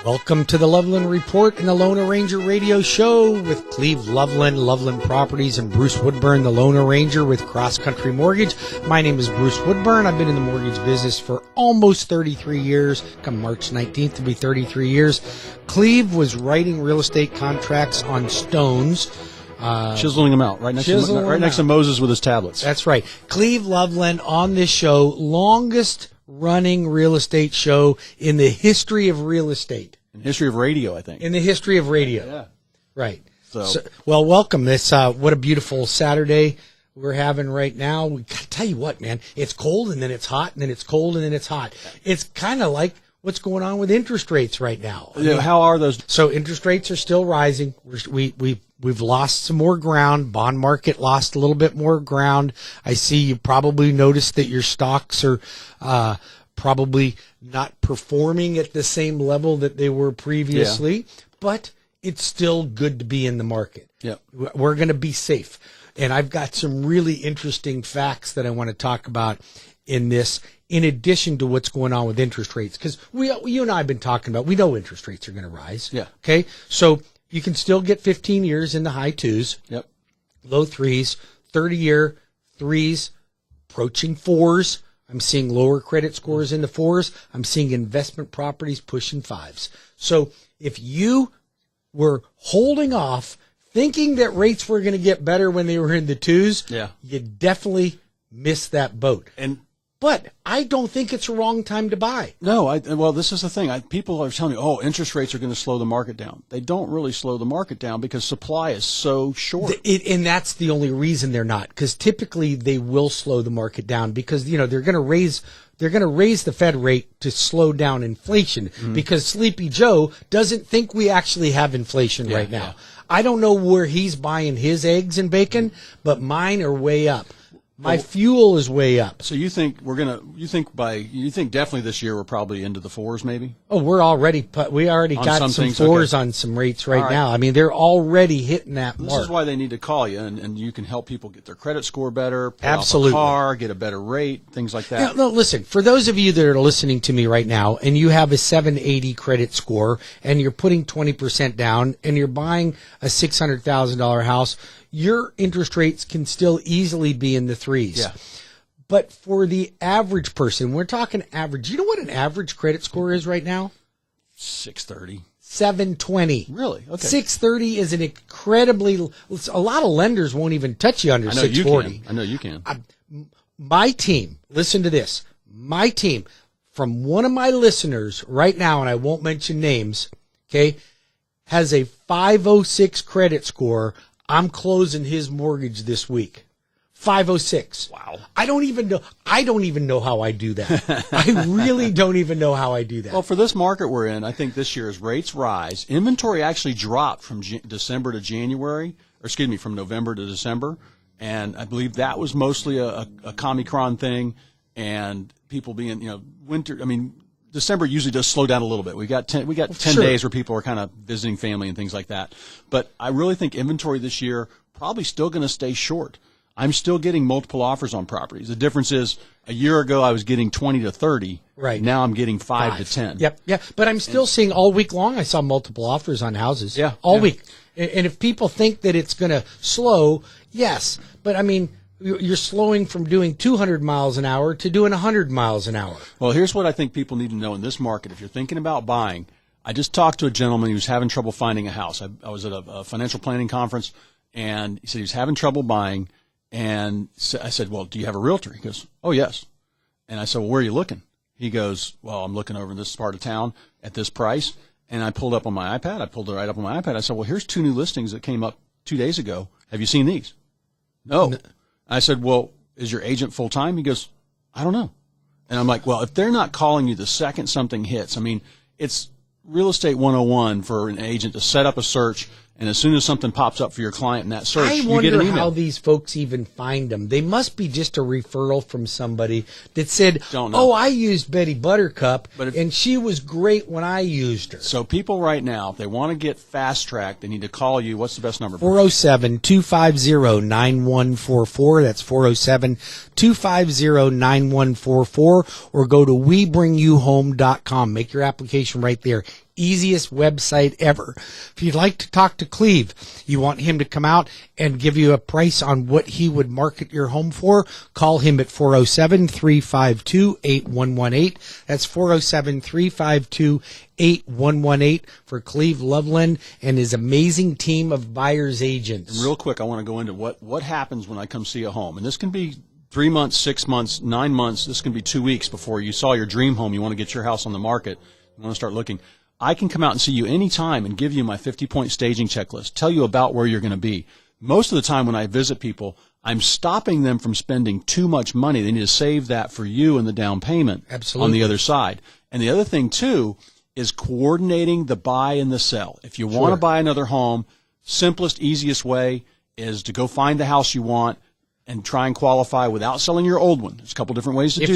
Welcome to the Loveland Report and the Lone Ranger Radio Show with Cleve, Loveland, Loveland Properties, and Bruce Woodburn, the Lone Ranger with CrossCountry Mortgage. My name is Bruce Woodburn. I've been in the mortgage business for almost 33 years. Come March 19th to be 33 years. Cleve was writing real estate contracts on stones. Chiseling them out right next to Moses with his tablets. That's right. Cleve, Loveland on this show, longest running real estate show in the history of real estate. In the history of radio, I think. In the history of radio. Yeah. Right. So well, welcome. This what a beautiful Saturday we're having right now. We gotta tell you what, man, it's cold and then it's hot and then it's cold and then it's hot. It's kind of like what's going on with interest rates right now. I mean, how are those? So interest rates are still rising. We've lost some more ground. Bond market lost a little bit more ground. I see you probably noticed that your stocks are probably not performing at the same level that they were previously, but it's still good to be in the market. Yeah. We're going to be safe. And I've got some really interesting facts that I want to talk about in this, in addition to what's going on with interest rates. Because you and I have been talking about, we know interest rates are going to rise. Yeah. Okay. So you can still get 15 years in the high twos. Yep. Low threes, 30-year threes, approaching fours. I'm seeing lower credit scores in the fours. I'm seeing investment properties pushing fives. So if you were holding off thinking that rates were going to get better when they were in the twos, you definitely missed that boat. But I don't think it's a wrong time to buy. No, well, this is the thing. People are telling me, oh, interest rates are going to slow the market down. They don't really slow the market down because supply is so short. And that's the only reason they're not, because typically they will slow the market down because, they're going to raise the Fed rate to slow down inflation because Sleepy Joe doesn't think we actually have inflation right now. Yeah. I don't know where he's buying his eggs and bacon, but mine are way up. My fuel is way up. So you think definitely this year we're probably into the fours maybe? Oh, we already got some fours on some rates right now. I mean, they're already hitting that mark. This is why they need to call you, and you can help people get their credit score better, pay Absolutely. off a car, get a better rate, things like that. No, listen, for those of you that are listening to me right now and you have a 780 credit score and you're putting 20% down and you're buying a $600,000 house, your interest rates can still easily be in the threes. Yeah. But for the average person, we're talking average. You know what an average credit score is right now? 630. 720. Really? Okay. 630 is an incredibly, a lot of lenders won't even touch you under 640. I know you can. My team, listen to this. My team, from one of my listeners right now, and I won't mention names, okay, has a 506 credit score. I'm closing his mortgage this week. 506. Wow. I don't even know how I do that. I really don't even know how I do that. Well, for this market we're in, I think this year as rates rise, inventory actually dropped from December to January, from November to December, and I believe that was mostly a Omicron thing and people being, winter, December usually does slow down a little bit. We got 10 Sure. days where people are kind of visiting family and things like that. But I really think inventory this year probably still going to stay short. I'm still getting multiple offers on properties. The difference is a year ago I was getting 20 to 30. Right. Now I'm getting 5 to 10. Yep. Yeah. But I'm still seeing all week long I saw multiple offers on houses. Yeah. All week. And if people think that it's going to slow, yes. But you're slowing from doing 200 miles an hour to doing 100 miles an hour. Well, here's what I think people need to know in this market. If you're thinking about buying, I just talked to a gentleman who was having trouble finding a house. I was at a financial planning conference, and he said he was having trouble buying. And I said, well, do you have a realtor? He goes, oh, yes. And I said, well, where are you looking? He goes, well, I'm looking over in this part of town at this price. And I pulled up on my iPad. I pulled it right up on my iPad. I said, well, here's 2 new listings that came up 2 days ago. Have you seen these? No. I said, well, is your agent full-time? He goes, I don't know. And I'm like, well, if they're not calling you the second something hits, it's real estate 101 for an agent to set up a search, and as soon as something pops up for your client in that search, you get an email. I wonder how these folks even find them. They must be just a referral from somebody that said, oh, I used Betty Buttercup, and she was great when I used her. So people right now, if they want to get fast-tracked, they need to call you. What's the best number? 407-250-9144. That's 407-250-9144. Or go to WeBringYouHome.com. Make your application right there. easiest website ever. If you'd like to talk to Cleve, you want him to come out and give you a price on what he would market your home for, call him at 407-352-8118. That's 407-352-8118 for Cleve Loveland and his amazing team of buyer's agents. And real quick, I want to go into what happens when I come see a home. And this can be 3 months, 6 months, 9 months. This can be 2 weeks before you saw your dream home. You want to get your house on the market. You want to start looking. I can come out and see you anytime and give you my 50-point staging checklist, tell you about where you're going to be. Most of the time when I visit people, I'm stopping them from spending too much money. They need to save that for you and the down payment. Absolutely. On the other side. And the other thing, too, is coordinating the buy and the sell. If you want to buy another home, simplest, easiest way is to go find the house you want and try and qualify without selling your old one. There's a couple different ways to do that.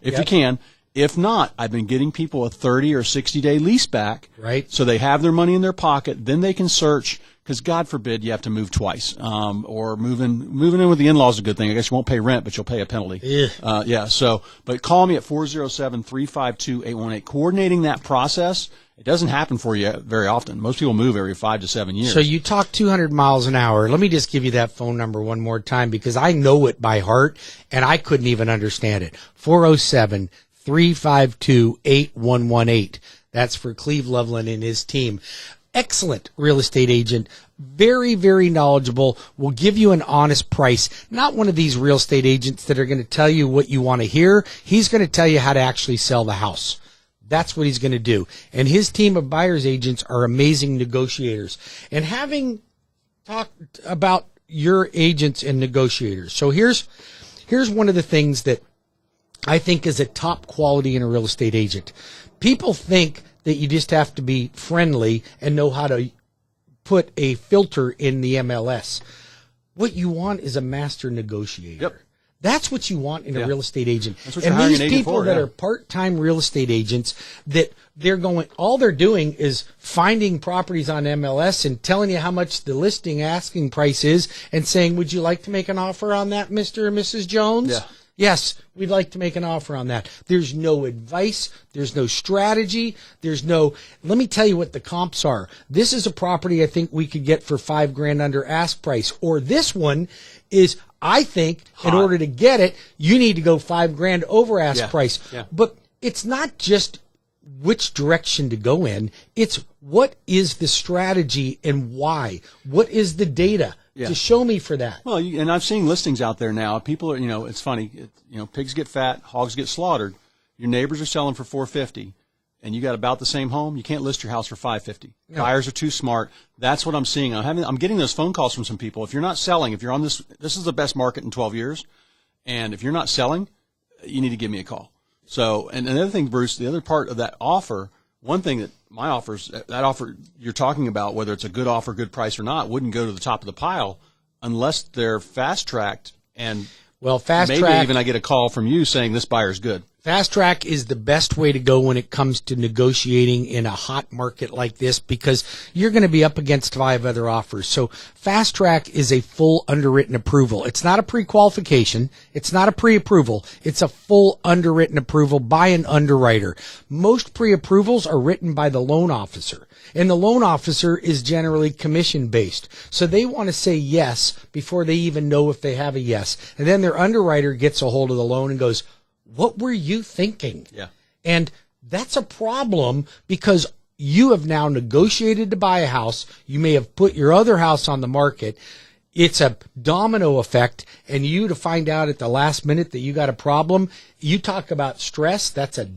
If you can. If not, I've been getting people a 30 or 60-day lease back. Right. So they have their money in their pocket. Then they can search, because God forbid you have to move twice. Or moving in with the in-laws is a good thing. I guess you won't pay rent, but you'll pay a penalty. But call me at 407-352-818. Coordinating that process, it doesn't happen for you very often. Most people move every 5 to 7 years. So you talk 200 miles an hour. Let me just give you that phone number one more time, because I know it by heart, and I couldn't even understand it. 407-352-8118. That's for Cleve Loveland and his team. Excellent real estate agent. Very, very knowledgeable. Will give you an honest price. Not one of these real estate agents that are going to tell you what you want to hear. He's going to tell you how to actually sell the house. That's what he's going to do. And his team of buyer's agents are amazing negotiators. And having talked about your agents and negotiators. So here's one of the things that I think is a top quality in a real estate agent. People think that you just have to be friendly and know how to put a filter in the MLS. What you want is a master negotiator. Yep. That's what you want in a real estate agent. And these people that are part-time real estate agents, that all they're doing is finding properties on MLS and telling you how much the listing asking price is and saying, would you like to make an offer on that, Mr. or Mrs. Jones? Yeah. Yes, we'd like to make an offer on that. There's no advice. There's no strategy. Let me tell you what the comps are. This is a property I think we could get for $5,000 under ask price. Or this one is, I think, in order to get it, you need to go $5,000 over ask price. Yeah. But it's not just which direction to go in. It's what is the strategy and why? What is the data? To show me for that. Well, and I've seen listings out there now. People are, it's funny. Pigs get fat, hogs get slaughtered. Your neighbors are selling for $450, and you got about the same home. You can't list your house for $550. No. Buyers are too smart. That's what I'm seeing. I'm getting those phone calls from some people. If you're not selling, if you're on this is the best market in 12 years, and if you're not selling, you need to give me a call. So, and another thing, Bruce, the other part of that offer, one thing that my offers, that offer you're talking about, whether it's a good offer, good price or not, wouldn't go to the top of the pile unless they're fast-tracked. And maybe even I get a call from you saying this buyer's good. Fast track is the best way to go when it comes to negotiating in a hot market like this, because you're going to be up against 5 other offers. So fast track is a full underwritten approval. It's not a pre-qualification. It's not a pre-approval. It's a full underwritten approval by an underwriter. Most pre-approvals are written by the loan officer, and the loan officer is generally commission-based. So they want to say yes before they even know if they have a yes. And then their underwriter gets a hold of the loan and goes, what were you thinking? Yeah. And that's a problem, because you have now negotiated to buy a house. You may have put your other house on the market. It's a domino effect, and you to find out at the last minute that you got a problem. You talk about stress. That's a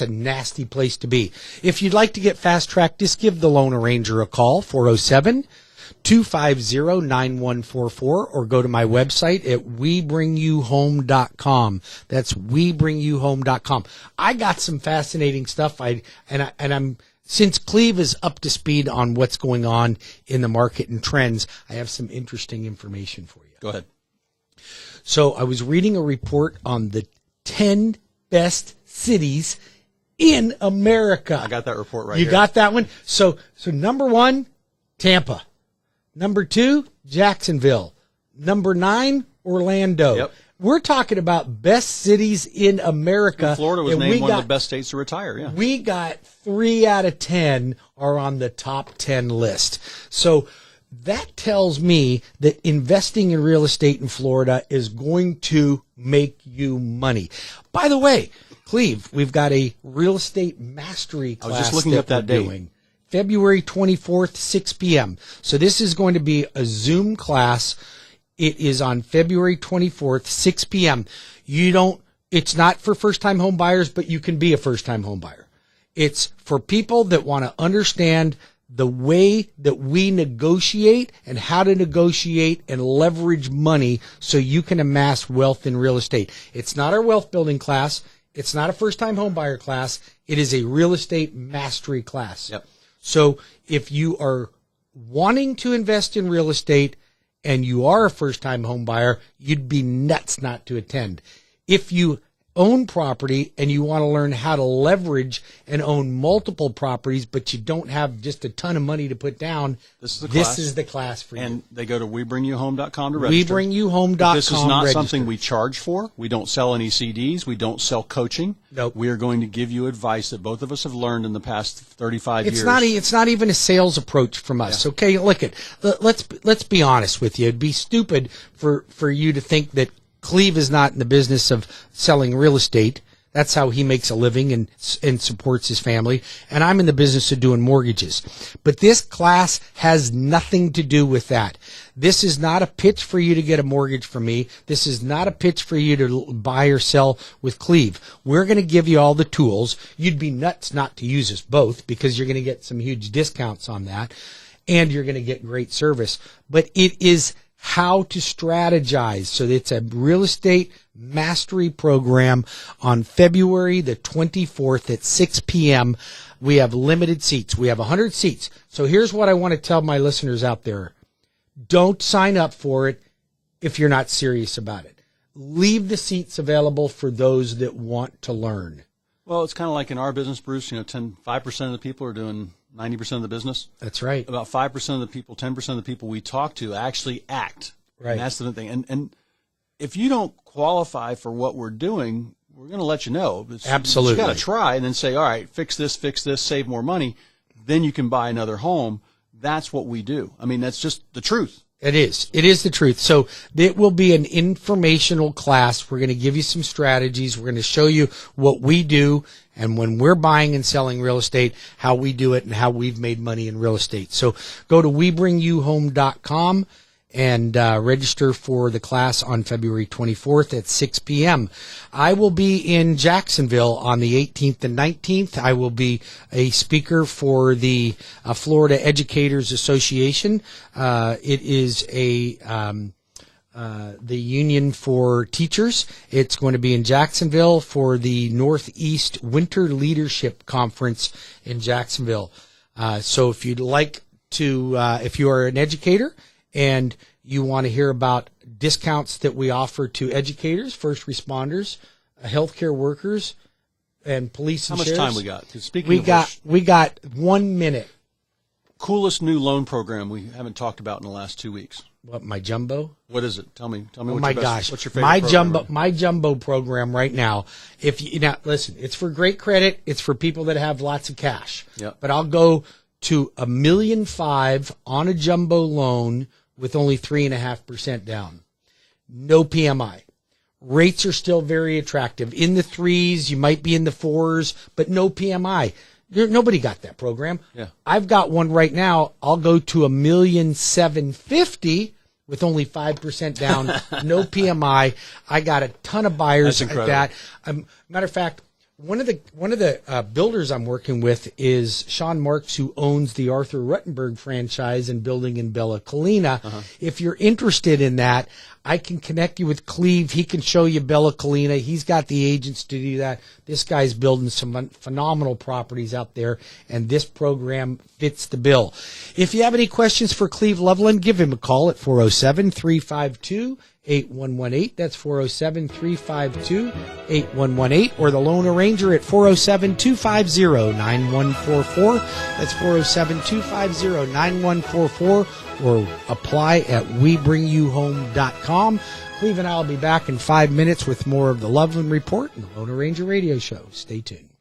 nasty place to be. If you'd like to get fast tracked, just give the loan arranger a call, 407-250-9144, or go to my website at webringyouhome.com. That's webringyouhome.com. I got some fascinating stuff. Since Cleve is up to speed on what's going on in the market and trends, I have some interesting information for you. Go ahead. So I was reading a report on the 10 best cities in America. I got that report right here. You got that one? So number 1, Tampa. Number 2, Jacksonville. Number 9, Orlando. Yep. We're talking about best cities in America. And Florida was and named one of the best states to retire. Yeah, we got 3 out of 10 are on the top 10 list. So that tells me that investing in real estate in Florida is going to make you money. By the way, Cleve, we've got a real estate mastery class. I was just looking up that date. Doing. February 24th, 6 p.m. So this is going to be a Zoom class. It is on February 24th, 6 p.m. It's not for first-time home buyers, but you can be a first-time home buyer. It's for people that want to understand the way that we negotiate and how to negotiate and leverage money so you can amass wealth in real estate. It's not our wealth building class. It's not a first-time home buyer class. It is a real estate mastery class. Yep. So if you are wanting to invest in real estate and you are a first-time home buyer, you'd be nuts not to attend. If you own property and you want to learn how to leverage and own multiple properties, but you don't have just a ton of money to put down, this is the class for you. And they go to WeBringYouHome.com to register. WeBringYouHome.com. This is not something we charge for. We don't sell any CDs. We don't sell coaching. Nope. We are going to give you advice that both of us have learned in the past 35 years. It's not even a sales approach from us. Yeah. Okay, let's be honest with you. It'd be stupid for you to think that Cleve is not in the business of selling real estate. That's how he makes a living and supports his family. And I'm in the business of doing mortgages. But this class has nothing to do with that. This is not a pitch for you to get a mortgage from me. This is not a pitch for you to buy or sell with Cleve. We're going to give you all the tools. You'd be nuts not to use us both because you're going to get some huge discounts on that. And you're going to get great service. But it is how to strategize. So it's a real estate mastery program on February the 24th at 6 p.m. We have limited seats. We have 100 seats. So here's what I want to tell my listeners out there. Don't sign up for it if you're not serious about it. Leave the seats available for those that want to learn. Well, it's kind of like in our business, Bruce, 5% of the people are doing 90% of the business. That's right. About 5% of the people, 10% of the people we talk to actually act. Right. And that's the thing. And if you don't qualify for what we're doing, we're going to let you know. Absolutely. You got to try and then say, all right, fix this, save more money. Then you can buy another home. That's what we do. I mean, that's just the truth. It is. It is the truth. So it will be an informational class. We're going to give you some strategies. We're going to show you what we do and when we're buying and selling real estate, how we do it and how we've made money in real estate. So go to WeBringYouHome.com and register for the class on February 24th at 6 p.m. I will be in Jacksonville on the 18th and 19th. I will be a speaker for the Florida Educators Association. It is the Union for Teachers. It's going to be in Jacksonville for the Northeast Winter Leadership Conference in Jacksonville. So if you'd like to, if you are an educator and you want to hear about discounts that we offer to educators, first responders, healthcare workers, and police and sheriffs. How much time we got? Speaking we got 1 minute. Coolest new loan program we haven't talked about in the last 2 weeks. What, my jumbo? What is it? Tell me. Oh my gosh! What's your favorite my jumbo program right now. Listen, it's for great credit. It's for people that have lots of cash. Yep. But I'll go to $1.5 million on a jumbo loan with only 3.5% down. No PMI. Rates are still very attractive. In the 3s, you might be in the 4s, but no PMI. Nobody got that program. Yeah. I've got one right now. I'll go to $1,750,000 with only 5% down. No PMI. I got a ton of buyers like that. Matter of fact, one of the builders I'm working with is Sean Marks, who owns the Arthur Ruttenberg franchise and building in Bella Colina. Uh-huh. If you're interested in that, I can connect you with Cleve. He can show you Bella Colina. He's got the agents to do that. This guy's building some phenomenal properties out there, and this program fits the bill. If you have any questions for Cleve Loveland, give him a call at 407-352 8118. That's 407-352-8118. Or the Loan Arranger at 407-250-9144. That's 407-250-9144. Or apply at WeBringYouHome.com. Cleve and I will be back in 5 minutes with more of the Loveland Report and the Loan Arranger Radio Show. Stay tuned.